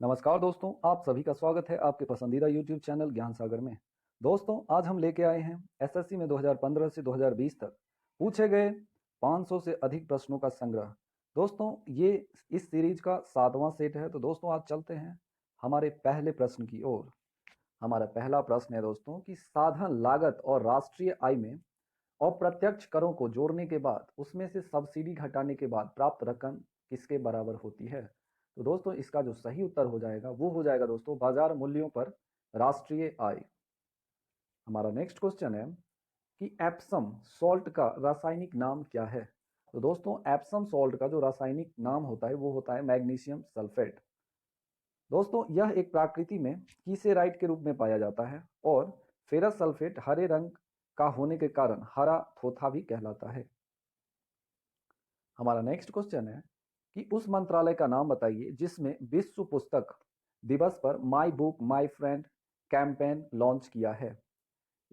नमस्कार दोस्तों, आप सभी का स्वागत है आपके पसंदीदा YouTube चैनल ज्ञान सागर में। दोस्तों, आज हम लेके आए हैं एसएससी में 2015 से 2020 तक पूछे गए 500 से अधिक प्रश्नों का संग्रह। दोस्तों, ये इस सीरीज का 7वां सेट है। तो दोस्तों, आज चलते हैं हमारे पहले प्रश्न की ओर। हमारा पहला प्रश्न है दोस्तों कि साधन लागत और राष्ट्रीय आय में अप्रत्यक्ष करों को जोड़ने के बाद उसमें से सब्सिडी घटाने के बाद प्राप्त रकम किसके बराबर होती है। तो दोस्तों, इसका जो सही उत्तर हो जाएगा वो हो जाएगा दोस्तों बाजार मूल्यों पर राष्ट्रीय आय। हमारा नेक्स्ट क्वेश्चन है कि एप्सम सॉल्ट का रासायनिक नाम क्या है। तो दोस्तों, एप्सम सॉल्ट का जो रासायनिक नाम होता है वो होता है मैग्नीशियम सल्फेट। दोस्तों, यह एक प्रकृति में कीसेराइट के रूप में पाया जाता है और फेरस सल्फेट हरे रंग का होने के कारण हरा थोथा भी कहलाता है। हमारा नेक्स्ट क्वेश्चन है कि उस मंत्रालय का नाम बताइए जिसमें विश्व पुस्तक दिवस पर my book my friend campaign launch किया है।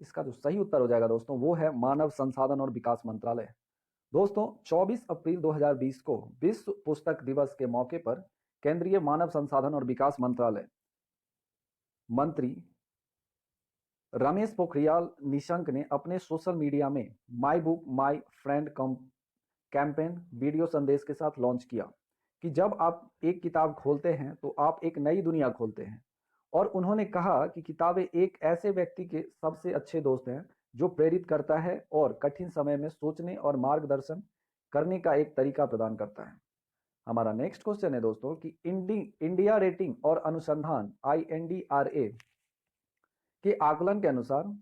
इसका जो सही उत्तर हो जाएगा दोस्तों वो है मानव संसाधन और विकास मंत्रालय। दोस्तों, 24 अप्रैल 2020 को विश्व पुस्तक दिवस के मौके पर केंद्रीय मानव संसाधन और विकास मंत्रालय मंत्री रमेश पोखरियाल निशंक ने अपने सोशल मीडिया में my book my friend campaign video संदेश के साथ लॉन्च किया कि जब आप एक किताब खोलते हैं तो आप एक नई दुनिया खोलते हैं। और उन्होंने कहा कि किताबें एक ऐसे व्यक्ति के सबसे अच्छे दोस्त हैं जो प्रेरित करता है और कठिन समय में सोचने और मार्गदर्शन करने का एक तरीका प्रदान करता है। हमारा नेक्स्ट क्वेश्चन है दोस्तों कि इंडिया रेटिंग और अनुसंधान INDRA के आकलन के अनुसार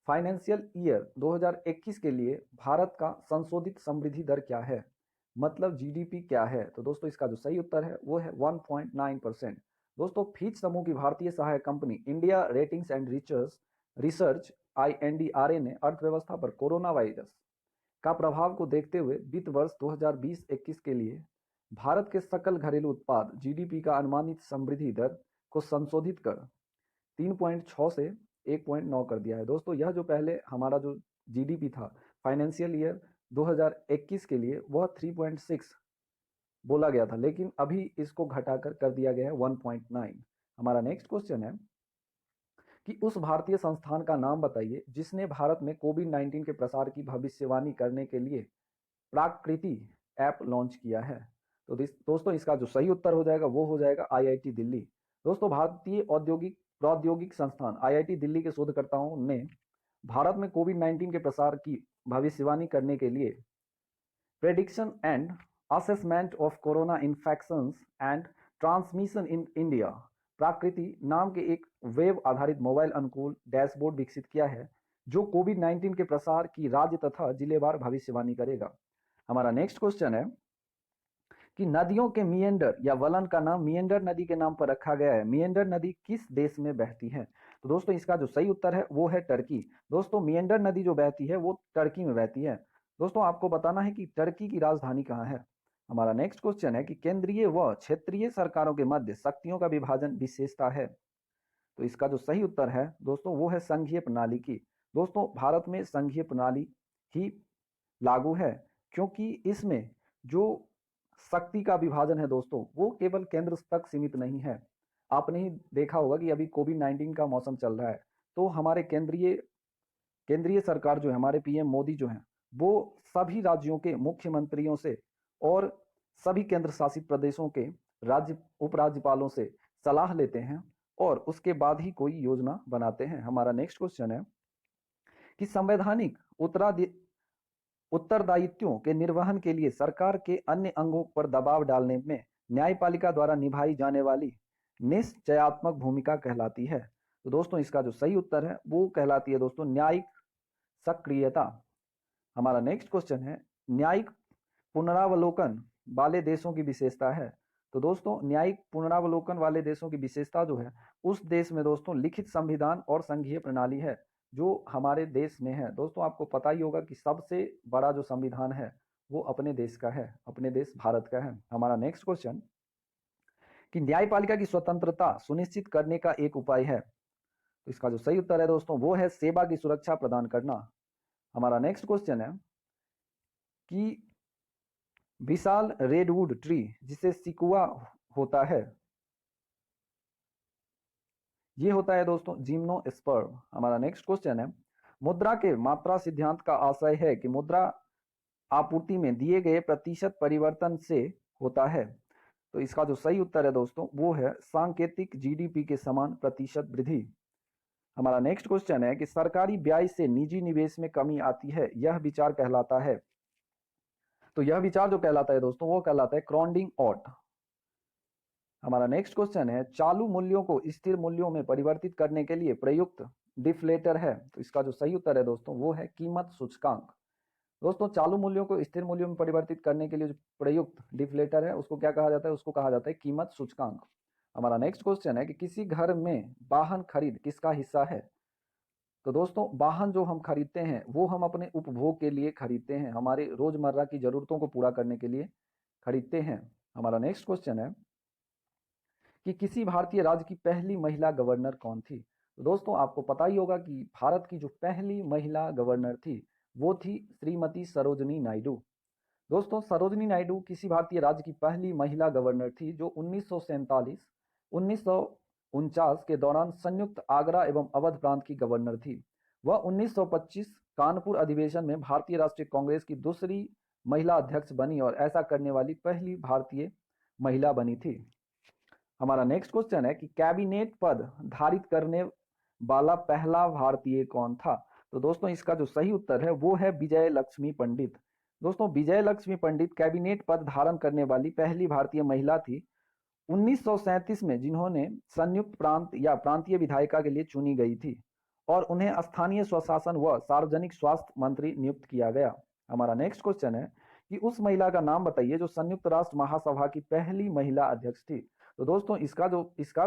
फाइनेंशियल ईयर 2021 के लिए भारत का संशोधित समृद्धि दर क्या है, मतलब जीडीपी क्या है। तो दोस्तों, इसका जो सही उत्तर है वो है 1.9%। दोस्तों, फिच समूह की भारतीय सहायक company India ratings and research INDRA ने अर्थव्यवस्था पर कोरोना वायरस का प्रभाव को देखते हुए वित्त वर्ष 2020-21 के लिए भारत के सकल घरेलू उत्पाद जीडीपी का अनुमानित समृद्धि दर को संशोधित कर 3.6 से 1.9 कर दिया है। दोस्तों, यह जो पहले हमारा जो जीडीपी था फाइनेंशियल ईयर 2021 के लिए वह 3.6 बोला गया था, लेकिन अभी इसको घटाकर कर दिया गया है 1.9। हमारा नेक्स्ट क्वेश्चन है कि उस भारतीय संस्थान का नाम बताइए जिसने भारत में कोविड-19 के प्रसार की भविष्यवाणी करने के लिए प्राकृति ऐप लॉन्च किया है। तो दोस्तों, इसका जो सही उत्तर हो जाएगा वो हो जाएगा IIT दिल्ली। दोस्तों, भारतीय औद्योगिक प्रौद्योगिक संस्थान IIT दिल्ली के शोधकर्ताओं ने भारत में कोविड-19 के प्रसार की भविष्यवाणी करने के लिए prediction and assessment of corona infections and transmission in India Prakriti नाम के एक वेब आधारित मोबाइल अनुकूल डैशबोर्ड विकसित किया है जो कोविड-19 के प्रसार की राज्य तथा जिलेवार भविष्यवाणी करेगा। हमारा नेक्स्ट क्वेश्चन है कि नदियों के मिएंडर या वलन का नाम मिएंडर नदी के नाम पर रखा गया है। मिएंडर नदी किस देश में बहती है। तो दोस्तों, इसका जो सही उत्तर है वो है टर्की। दोस्तों, मिएंडर नदी जो बहती है वो टर्की में बहती है। दोस्तों, आपको बताना है कि टर्की की राजधानी कहाँ है। हमारा नेक्स्ट क्वेश्चन है कि केंद्रीय व क्षेत्रीय सरकारों के मध्य शक्तियों का विभाजन विशेषता है। तो इसका जो सही उत्तर है दोस्तों वो है संघीय प्रणाली की। दोस्तों, भारत में संघीय प्रणाली ही लागू है क्योंकि इसमें जो शक्ति का विभाजन है दोस्तों वो केवल केंद्र तक सीमित नहीं है। आपने ही देखा होगा कि अभी कोविड-19 का मौसम चल रहा है, तो हमारे केंद्रीय केंद्रीय सरकार जो है, हमारे पीएम मोदी जो हैं, वो सभी राज्यों के मुख्यमंत्रियों से और सभी केंद्र शासित प्रदेशों के राज्य उपराज्यपालों से सलाह लेते हैं और उसके बाद ही कोई योजना बनाते हैं। हमारा नेक्स्ट क्वेश्चन है कि संवैधानिक उत्तरदायित्वों के निर्वहन के लिए सरकार के अन्य अंगों पर दबाव डालने में न्यायपालिका द्वारा निभाई जाने वाली निश्चयात्मक भूमिका कहलाती है। तो दोस्तों, इसका जो सही उत्तर है वो कहलाती है दोस्तों न्यायिक सक्रियता। हमारा नेक्स्ट क्वेश्चन है न्यायिक पुनरावलोकन वाले देशों की विशेषता है। तो दोस्तों, न्यायिक पुनरावलोकन वाले देशों की विशेषता जो है उस देश में दोस्तों लिखित संविधान और संघीय प्रणाली है जो हमारे देश में है। दोस्तों, आपको पता ही होगा कि सबसे बड़ा जो संविधान है वो अपने देश का है, अपने देश भारत का है। हमारा नेक्स्ट क्वेश्चन कि न्यायपालिका की स्वतंत्रता सुनिश्चित करने का एक उपाय है। तो इसका जो सही उत्तर है दोस्तों वो है सेवा की सुरक्षा प्रदान करना। हमारा नेक्स्ट क्वेश्चन है कि विशाल रेडवुड ट्री जिसे सिकुआ होता है ये होता है दोस्तों जिम्नोस्पर्म। हमारा नेक्स्ट क्वेश्चन है, मुद्रा के मात्रा सिद्धांत का आशय है कि मुद्रा आपूर्ति में दिए गए प्रतिशत परिवर्तन से होता है। तो इसका जो सही उत्तर है दोस्तों वो है सांकेतिक जीडीपी के समान प्रतिशत वृद्धि। हमारा नेक्स्ट क्वेश्चन है कि सरकारी ब्याज से निजी निवेश में कमी आती है, यह विचार कहलाता है। तो यह विचार जो कहलाता है दोस्तों वो कहलाता है क्रोंडिंग ऑट। हमारा नेक्स्ट क्वेश्चन है, चालू मूल्यों को स्थिर मूल्यों में परिवर्तित करने के लिए प्रयुक्त डिफ्लेटर है। तो इसका जो सही उत्तर है दोस्तों वो है कीमत सूचकांक। दोस्तों चालू मूल्यों को स्थिर मूल्यों में परिवर्तित करने के लिए जो प्रयुक्त डिफ्लेटर है उसको क्या कहा जाता है, उसको कहा जाता है कीमत सूचकांक। हमारा नेक्स्ट क्वेश्चन है कि किसी घर में वाहन खरीद किसका हिस्सा है। तो दोस्तों वाहन जो हम खरीदते हैं वो हम अपने उपभोग के लिए खरीदते हैं, हमारे रोजमर्रा की जरूरतों को पूरा करने के लिए खरीदते हैं। हमारा नेक्स्ट क्वेश्चन है कि किसी भारतीय राज्य की पहली महिला गवर्नर कौन थी। तो दोस्तों आपको पता ही होगा कि भारत की जो पहली महिला गवर्नर थी वो थी श्रीमती सरोजनी नायडू। दोस्तों सरोजनी नायडू किसी भारतीय राज्य की पहली महिला गवर्नर थी जो 1947-1949 के दौरान संयुक्त आगरा एवं अवध प्रांत की गवर्नर थी। वह 1925 कानपुर अधिवेशन में भारतीय राष्ट्रीय कांग्रेस की दूसरी महिला अध्यक्ष बनी और ऐसा करने वाली पहली भारतीय महिला बनी थी। हमारा नेक्स्ट क्वेश्चन है कि कैबिनेट पद धारित करने वाला पहला भारतीय कौन था। तो दोस्तों इसका जो सही उत्तर है वो है विजय लक्ष्मी पंडित। दोस्तों विजय लक्ष्मी पंडित कैबिनेट पद धारण करने वाली पहली भारतीय महिला थी 1937 में, जिन्होंने संयुक्त प्रांत या प्रांतीय विधायिका के लिए चुनी गई थी और उन्हें स्थानीय स्वशासन व सार्वजनिक स्वास्थ्य मंत्री नियुक्त किया गया। हमारा नेक्स्ट क्वेश्चन है कि उस महिला का नाम बताइए जो संयुक्त राष्ट्र महासभा की पहली महिला अध्यक्ष थी। तो दोस्तों इसका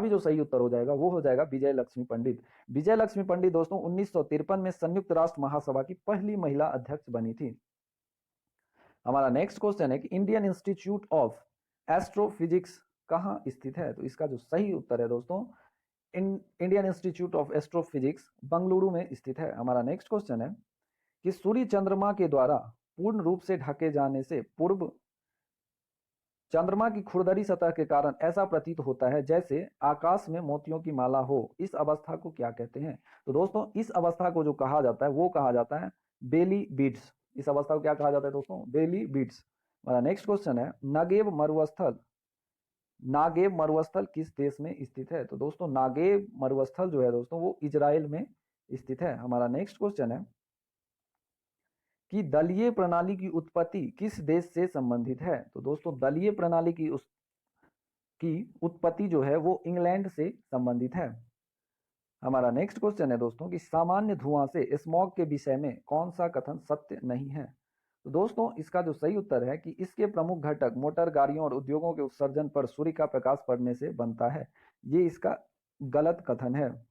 भी जो सही उत्तर हो जाएगा वो हो जाएगा विजय लक्ष्मी पंडित। विजय लक्ष्मी पंडित दोस्तों 1953 में संयुक्त राष्ट्र महासभा की पहली महिला अध्यक्ष बनी थी। हमारा नेक्स्ट क्वेश्चन है कि इंडियन इंस्टीट्यूट ऑफ एस्ट्रोफिजिक्स कहाँ स्थित है। तो इसका जो सही उत्तर है दोस्तों Indian institute of astrophysics Bengaluru में स्थित है। हमारा नेक्स्ट क्वेश्चन है कि सूर्य चंद्रमा के द्वारा पूर्ण रूप से ढके जाने से पूर्व चंद्रमा की खुरदरी सतह के कारण ऐसा प्रतीत होता है जैसे आकाश में मोतियों की माला हो। इस अवस्था को क्या कहते हैं। तो दोस्तों इस अवस्था को जो कहा जाता है वो कहा जाता है बेली बीड्स। इस अवस्था को क्या कहा जाता है दोस्तों, बेली बीड्स। हमारा नेक्स्ट क्वेश्चन है नागेब मरुस्थल किस देश में स्थित है। तो दोस्तों नागेब मरुस्थल जो है दोस्तों वो इजराइल में स्थित है। हमारा नेक्स्ट क्वेश्चन है कि दलीय प्रणाली की उत्पत्ति किस देश से संबंधित है। तो दोस्तों दलीय प्रणाली की उत्पत्ति जो है वो इंग्लैंड से संबंधित है। हमारा नेक्स्ट क्वेश्चन है दोस्तों कि सामान्य धुआं से स्मॉग के विषय में कौन सा कथन सत्य नहीं है। तो दोस्तों इसका जो सही उत्तर है कि इसके प्रमुख घटक मोटर गाड़ियों और उद्योगों के उत्सर्जन पर सूर्य का प्रकाश पड़ने से बनता है। ये इसका गलत कथन है।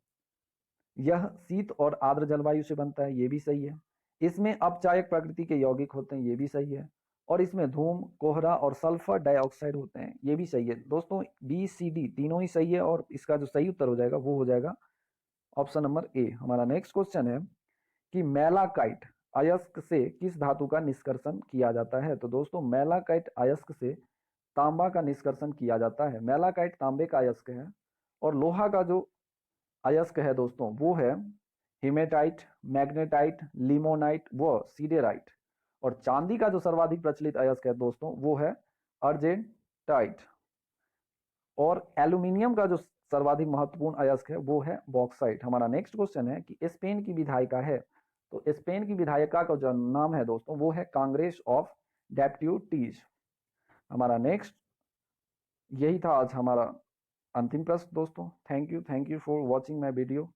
यह शीत और आर्द्र जलवायु से बनता है, ये भी सही है। इसमें अपचायक प्रकृति के यौगिक होते हैं, ये भी सही है। और इसमें धूम, कोहरा और सल्फर डाइऑक्साइड होते हैं, ये भी सही है। दोस्तों बी सी डी तीनों ही सही है और इसका जो सही उत्तर हो जाएगा वो हो जाएगा ऑप्शन नंबर ए। हमारा नेक्स्ट क्वेश्चन है कि मैलाकाइट अयस्क से किस धातु का निष्कर्षण किया जाता है। तो दोस्तों मैलाकाइट अयस्क से तांबा का निष्कर्षण किया जाता है। मैलाकाइट तांबे का अयस्क है और लोहा का जो अयस्क है दोस्तों वो है हिमेटाइट, मैग्नेटाइट, लिमोनाइट व सीडेराइट। और चांदी का जो सर्वाधिक प्रचलित अयस्क है दोस्तों वो है अर्जेंटाइट। और एल्यूमिनियम का जो सर्वाधिक महत्वपूर्ण अयस्क है वो है बॉक्साइट। हमारा नेक्स्ट क्वेश्चन है कि स्पेन की विधायिका है। तो स्पेन की विधायिका का जो नाम है दोस्तों वो है कांग्रेस ऑफ डेप्यूटीज। हमारा नेक्स्ट यही था आज हमारा अंतिम प्रश्न दोस्तों। Thank you for watching my video.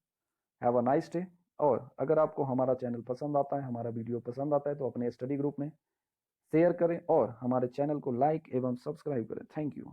Have a nice day. और अगर आपको हमारा चैनल पसंद आता है, हमारा वीडियो पसंद आता है तो अपने स्टडी ग्रुप में शेयर करें और हमारे चैनल को लाइक एवं सब्सक्राइब करें। Thank you.